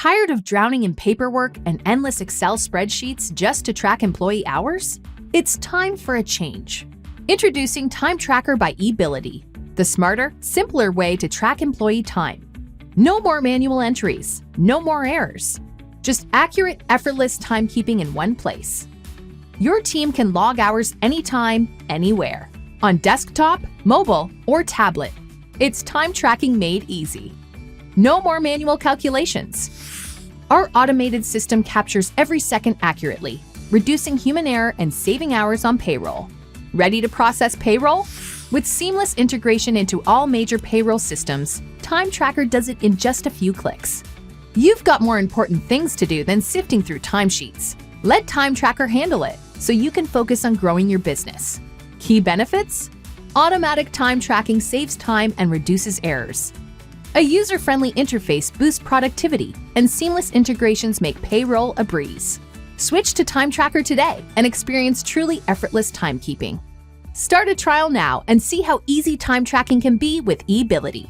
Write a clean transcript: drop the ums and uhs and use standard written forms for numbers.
Tired of drowning in paperwork and endless Excel spreadsheets just to track employee hours? It's time for a change. Introducing Time Tracker by eBillity, the smarter, simpler way to track employee time. No more manual entries, no more errors. Just accurate, effortless timekeeping in one place. Your team can log hours anytime, anywhere, on desktop, mobile, or tablet. It's time tracking made easy. No more manual calculations. Our automated system captures every second accurately, reducing human error and saving hours on payroll. Ready to process payroll? With seamless integration into all major payroll systems, Time Tracker does it in just a few clicks. You've got more important things to do than sifting through timesheets. Let Time Tracker handle it so you can focus on growing your business. Key benefits? Automatic time tracking saves time and reduces errors. A user-friendly interface boosts productivity, and seamless integrations make payroll a breeze. Switch to Time Tracker today and experience truly effortless timekeeping. Start a trial now and see how easy time tracking can be with eBillity.